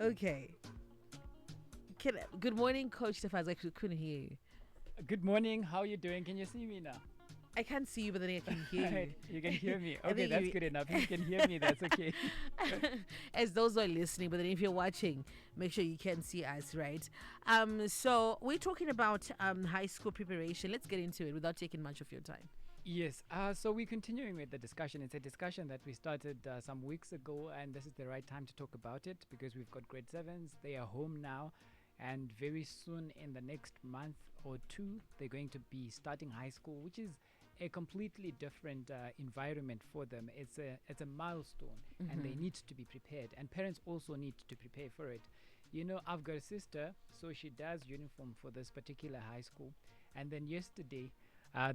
Okay. Good morning, Coach Stefan. I couldn't hear you. Good morning. How are you doing? Can you see me now? I can't see you, but then I can hear you. You can hear me. Okay, that's good enough. You can hear me. That's okay. As those who are listening, but then if you're watching, make sure you can see us, right? So we're talking about high school preparation. Let's get into it without taking much of your time. Yes. So we're continuing with the discussion. It's a discussion that we started some weeks ago, and this is the right time to talk about it because we've got grade 7s. They are home now. And very soon, in the next month or two, they're going to be starting high school, which is a completely different environment for them. It's a milestone, and they need to be prepared. And parents also need to prepare for it. You know, I've got a sister, so she does uniform for this particular high school. And then yesterday,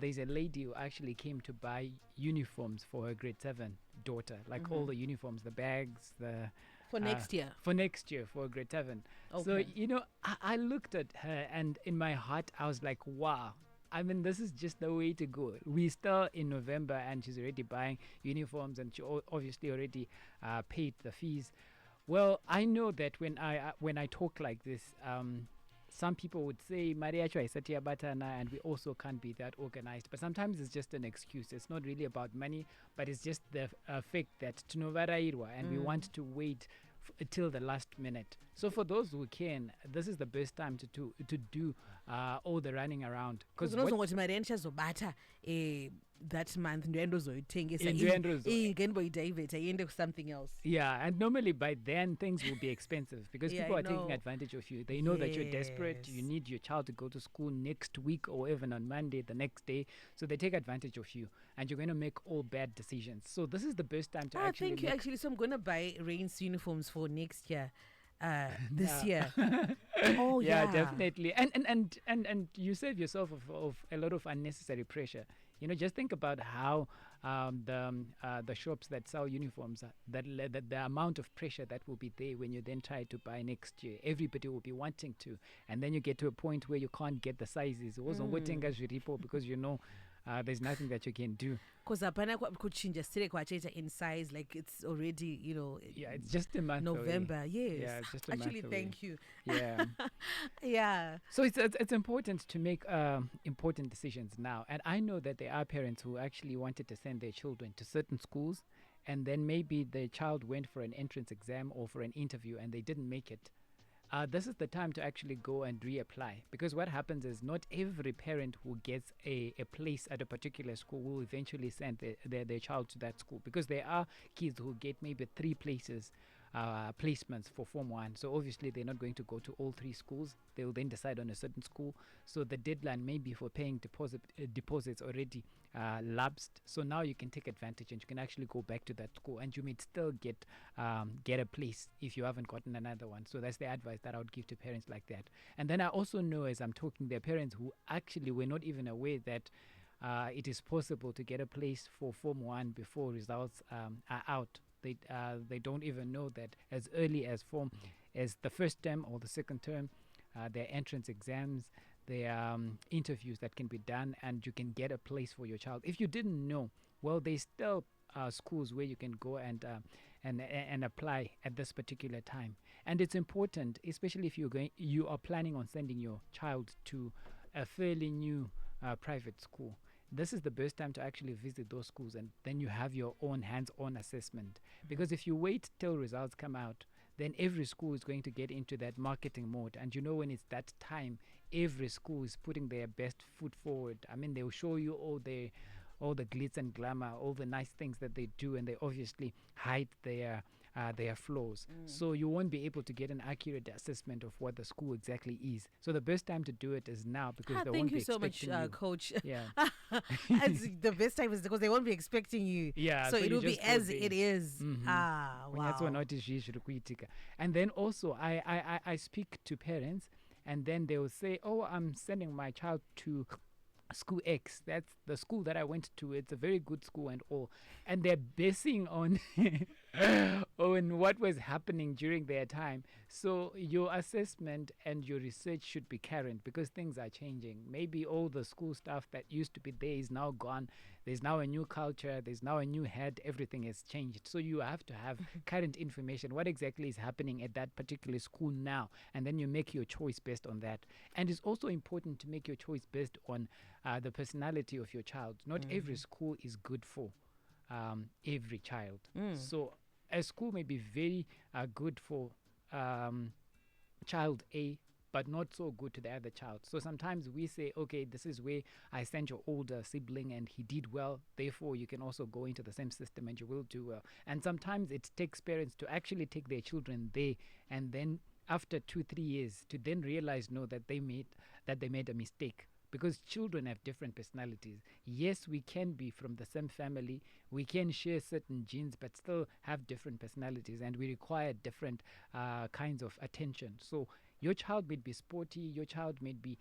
there's a lady who actually came to buy uniforms for her grade 7 daughter, like all the uniforms, the bags, for next year. For next year, for grade 7. Okay. So, you know, I looked at her and in my heart, I was like, wow. I mean, this is just the way to go. We're still in November and she's already buying uniforms and she obviously already paid the fees. Well, I know that when I talk like this, some people would say Maria Chwa is Satya Batana and we also can't be that organized. But sometimes it's just an excuse. It's not really about money, but it's just the fact that Tunovarairwa and we want to wait till the last minute. So for those who can, this is the best time to do all the running around. Because that month something else. Yeah, and normally by then things will be expensive because people are taking advantage of you. They know that you're desperate. You need your child to go to school next week or even on Monday the next day. So they take advantage of you and you're going to make all bad decisions. So this is the best time to actually thank you. Actually, so I'm going to buy Rain's uniforms for next year. This year. Oh yeah, definitely. And you save yourself of a lot of unnecessary pressure. You know, just think about how the shops that sell uniforms, the amount of pressure that will be there when you then try to buy next year. Everybody will be wanting to, and then you get to a point where you can't get the sizes. Because you know there's nothing that you can do. Because in size, like it's already, you know. Yeah, it's just a month November, away. Yes. Yeah, it's just a actually, month thank away. you. Yeah. Yeah. So it's important to make important decisions now. And I know that there are parents who actually wanted to send their children to certain schools, and then maybe the child went for an entrance exam or for an interview and they didn't make it. This is the time to actually go and reapply, because what happens is not every parent who gets a place at a particular school will eventually send their child to that school, because there are kids who get maybe 3 places placements for Form 1. So obviously they're not going to go to all 3 schools. They will then decide on a certain school. So the deadline maybe for paying deposits already lapsed. So now you can take advantage and you can actually go back to that school and you may still get a place if you haven't gotten another one. So that's the advice that I would give to parents like that. And then I also know, as I'm talking, there are parents who actually were not even aware that it is possible to get a place for Form 1 before results are out. They don't even know that as early as the first term or the second term, there are entrance exams, there are interviews that can be done, and you can get a place for your child. If you didn't know, well, there's still schools where you can go and apply at this particular time. And it's important, especially if you are planning on sending your child to a fairly new private school. This is the best time to actually visit those schools, and then you have your own hands-on assessment. Because if you wait till results come out, then every school is going to get into that marketing mode. And you know, when it's that time, every school is putting their best foot forward. I mean, they will show you all the glitz and glamour, all the nice things that they do, and they obviously hide their flaws. So you won't be able to get an accurate assessment of what the school exactly is. So the best time to do it is now, because they won't be expecting you. Thank you so much, Coach. Yeah. The best time is because they won't be expecting you. Yeah. So it will be as it is. Mm-hmm. Wow. And then also I speak to parents, and then they will say, oh, I'm sending my child to school X. That's the school that I went to. It's a very good school and all. And they're basing on on what was happening during their time. So your assessment and your research should be current, because things are changing. Maybe all the school stuff that used to be there is now gone. There's now a new culture, there's now a new head, everything has changed. So you have to have current information, what exactly is happening at that particular school now, and then you make your choice based on that. And it's also important to make your choice based on the personality of your child. Not every school is good for every child. So a school may be very good for child A, but not so good to the other child. So sometimes we say, okay, this is where I sent your older sibling and he did well, therefore you can also go into the same system and you will do well. And sometimes it takes parents to actually take their children there, and then after 2-3 years to then realize that they made a mistake, because children have different personalities. Yes, we can be from the same family, we can share certain genes, but still have different personalities, and we require different kinds of attention. So your child may be sporty, your child may be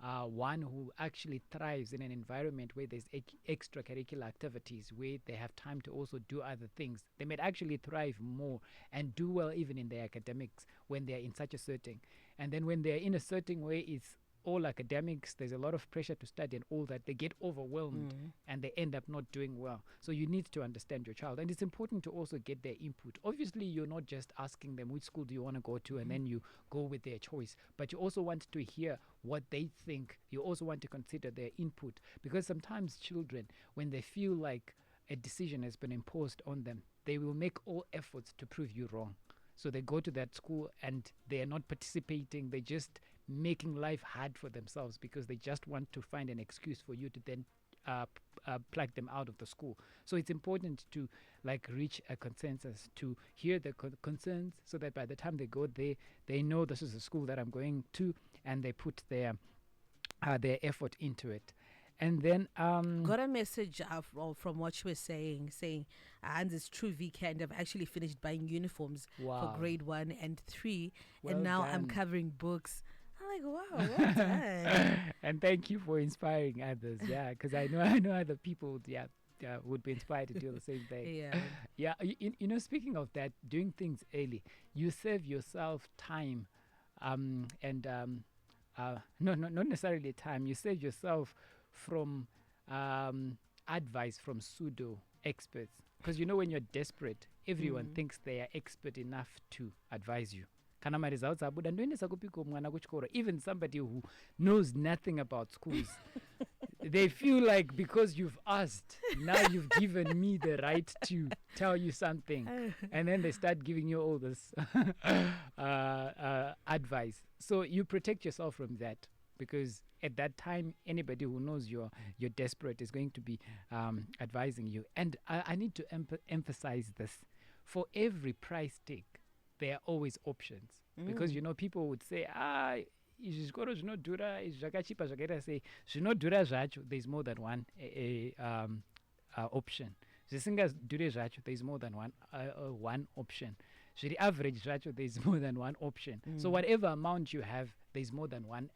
one who actually thrives in an environment where there's extracurricular activities, where they have time to also do other things. They might actually thrive more and do well even in their academics when they're in such a setting. And then when they're in a certain way, it's all academics, there's a lot of pressure to study and all that, they get overwhelmed and they end up not doing well. So you need to understand your child, and it's important to also get their input. Obviously, you're not just asking them which school do you want to go to and then you go with their choice, but you also want to hear what they think. You also want to consider their input, because sometimes children, when they feel like a decision has been imposed on them, they will make all efforts to prove you wrong. So they go to that school and they are not participating, they just making life hard for themselves because they just want to find an excuse for you to then plug them out of the school. So it's important to reach a consensus, to hear the concerns, so that by the time they go there, they know this is the school that I'm going to, and they put their effort into it. And then got a message from what you were saying and it's true, weekend I've actually finished buying uniforms for grade 1 and 3, and now I'm covering books. I'm like, wow, well done. And thank you for inspiring others, because I know other people would be inspired to do the same thing. Speaking of that, doing things early, you save yourself time, and not necessarily time, you save yourself from advice from pseudo experts, because when you're desperate, everyone thinks they are expert enough to advise you. Even somebody who knows nothing about schools, they feel like because you've asked, now you've given me the right to tell you something, and then they start giving you all this advice. So you protect yourself from that, because at that time, anybody who knows you're desperate is going to be advising you. And I need to emphasize this. For every price tag, there are always options. Because, people would say, izvi zvikoro zvinodhura, izvi zvakachipa zvakaita sei. Zvinodhura zvacho, there's more than one option. Zvisingadhure zvacho, there's more than one option. Zviri average zvacho, there's more than one option. So whatever amount you have, there's more than one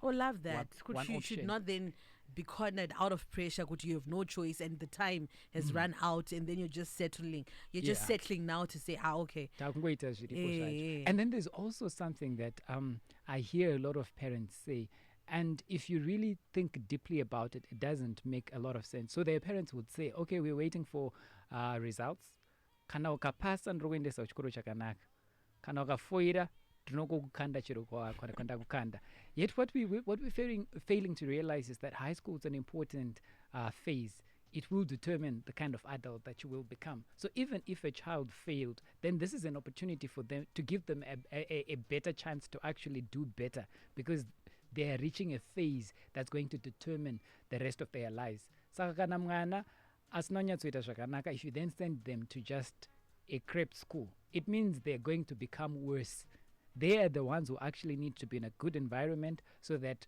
love that. One you option. should not then be cornered out of pressure, you have no choice and the time has run out, and then you're just settling. You're just settling now to say, okay. And then there's also something that I hear a lot of parents say, and if you really think deeply about it, it doesn't make a lot of sense. So their parents would say, okay, we're waiting for results. Kana ukapasa ndrokuendesa kuchikoro chakanaka. Kana ukafoira tinokukanda chiro kwenda kukanda. Yet what we're failing to realize is that high school is an important phase. It will determine the kind of adult that you will become. So even if a child failed, then this is an opportunity for them to give them a better chance to actually do better, because they are reaching a phase that's going to determine the rest of their lives. Saka kana mwana asina kunyatsoita zvakanaka, if you then send them to just a crap school, it means they're going to become worse. They are the ones who actually need to be in a good environment, so that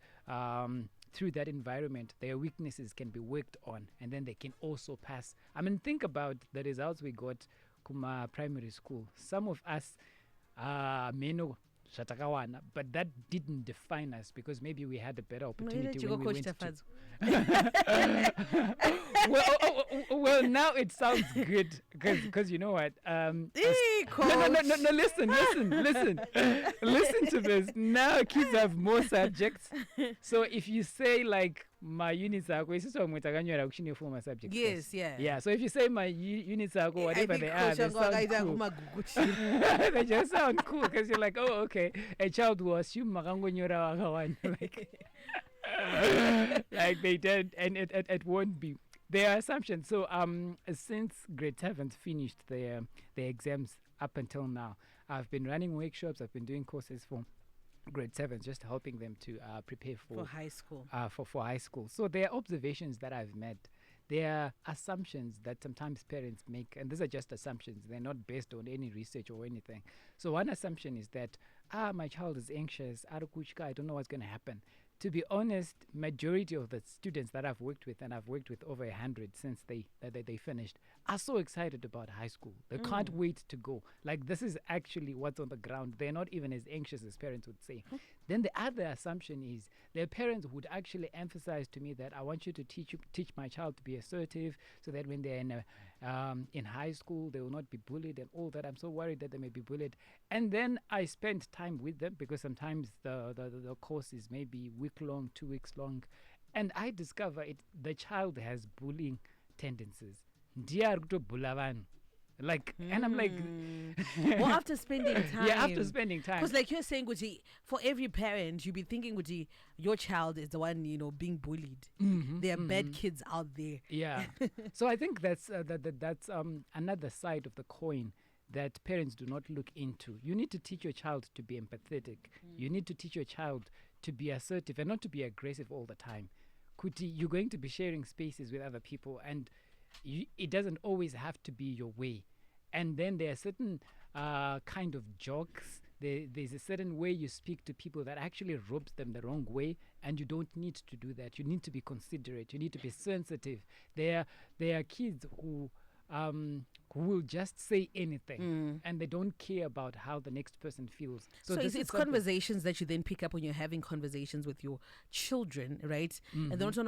through that environment, their weaknesses can be worked on, and then they can also pass. I mean, think about the results we got kuma primary school. Some of us meno zvatakawana, but that didn't define us, because maybe we had a better opportunity when we went to... well, now it sounds good, because you know what? No, listen to this. Now kids have more subjects. So if you say my units are former subjects. Yes, yeah. Yeah, so if you say my units are whatever they are, they sound cool. They just sound cool because you're like, oh, okay, a child will assume like, like they did, and it won't be. There are assumptions. So since grade 7 finished their exams up until now, I've been running workshops, I've been doing courses for grade 7, just helping them to prepare for high school. For high school. So there are observations that I've made. There are assumptions that sometimes parents make, and these are just assumptions. They're not based on any research or anything. So one assumption is that, my child is anxious, I don't know what's going to happen. To be honest, majority of the students that I've worked with, and I've worked with over 100 since they finished, are so excited about high school. They can't wait to go. Like, this is actually what's on the ground. They're not even as anxious as parents would say. Then the other assumption is their parents would actually emphasize to me that I want you to teach my child to be assertive, so that when they're in high school, they will not be bullied and all that. I'm so worried that they may be bullied. And then I spend time with them, because sometimes the course is maybe week long, 2 weeks long, and I discover the child has bullying tendencies. Like, and I'm like, well, after spending time. Yeah, after spending time. Because like you're saying, Guji, for every parent, you'd be thinking, Guji, your child is the one, being bullied. There are bad kids out there. Yeah. So I think that's another side of the coin that parents do not look into. You need to teach your child to be empathetic. You need to teach your child to be assertive and not to be aggressive all the time. Kuti, you're going to be sharing spaces with other people, and it doesn't always have to be your way. And then there are certain kind of jokes. There's a certain way you speak to people that actually rubs them the wrong way, and you don't need to do that. You need to be considerate. You need to be sensitive. There are kids who will just say anything, and they don't care about how the next person feels. So it's conversations that you then pick up when you're having conversations with your children, right? And they're not so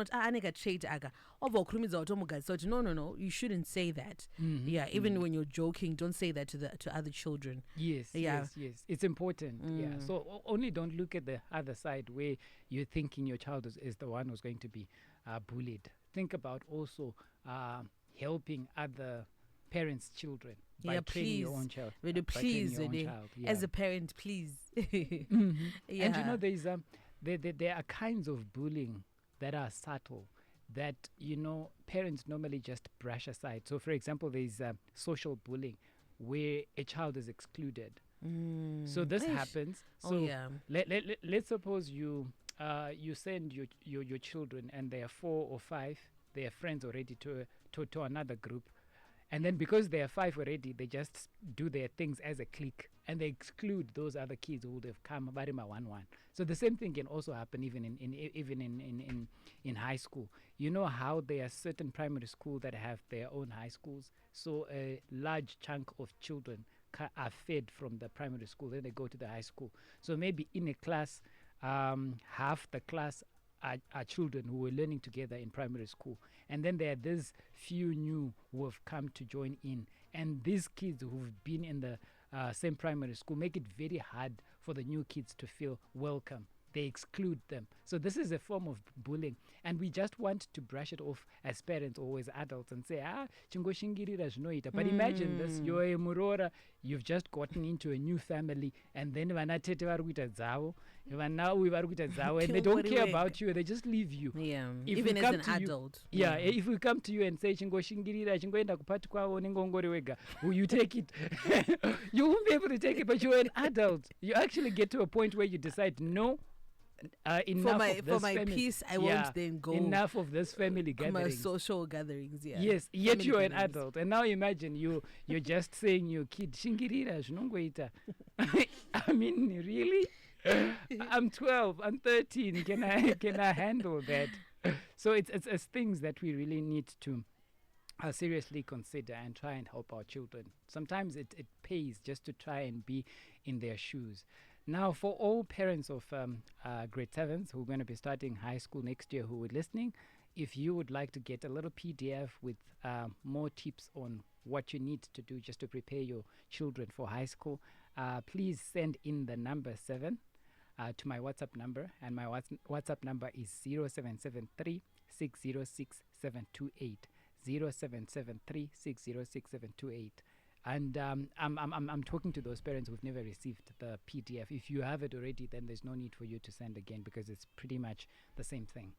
no, you shouldn't say that. Yeah, even when you're joking, don't say that to other children. Yes, it's important. Yeah, so only don't look at the other side where you're thinking your child is the one who's going to be bullied. Think about also helping other parents' children by training your own child. As a parent, please. And there are kinds of bullying that are subtle that parents normally just brush aside. So, for example, there's social bullying where a child is excluded. So this happens. So let's suppose you send your children, and they are 4 or 5. They are friends already to another group. And then because they are 5 already, they just do their things as a clique, and they exclude those other kids who would have come barima 1-1. So the same thing can also happen even in high school. You know how there are certain primary schools that have their own high schools. So a large chunk of children are fed from the primary school, then they go to the high school. So maybe in a class, half the class are children who were learning together in primary school, and then there are these few new who have come to join in, and these kids who've been in the same primary school make it very hard for the new kids to feel welcome. They exclude them. So this is a form of bullying, and we just want to brush it off as parents or as adults and say, chingoshingirira zvinoita. But imagine this, you're a murora, you've just gotten into a new family, and then vanatete vari kuita dzavo, vanawe vari kuita dzavo, and they don't care about you, they just leave you. Yeah, even as an adult. If we come to you and say chingoshingirira chingoenda kupati kwavo unenge ungori wega, will you take it? You won't be able to take it, but you're an adult. You actually get to a point where you decide, no, enough for my peace, I won't then go. Enough of this family gatherings. My social gatherings, Yes, yet you're an adult, and now imagine you're just saying your kid, shingirira zvinongoita. I mean, really? I'm 12, I'm 13. Can I handle that? So it's things that we really need to seriously consider and try and help our children. Sometimes it pays just to try and be in their shoes. Now, for all parents of grade 7s who are going to be starting high school next year who are listening, if you would like to get a little PDF with more tips on what you need to do just to prepare your children for high school, please send in the number 7 to my WhatsApp number, and my WhatsApp number is 0773 606 728. 0773 606 728. And I'm talking to those parents who've never received the PDF. If you have it already, then there's no need for you to send again, because it's pretty much the same thing.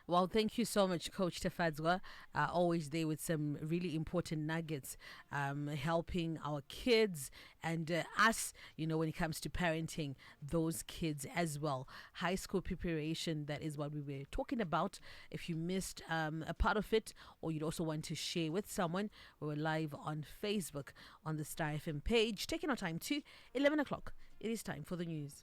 Well, thank you so much, Coach Tafadzwa. Always there with some really important nuggets, helping our kids and us, when it comes to parenting those kids as well. High school preparation, that is what we were talking about. If you missed a part of it, or you'd also want to share with someone, we were live on Facebook on the Star FM page, taking our time to 11 o'clock. It is time for the news.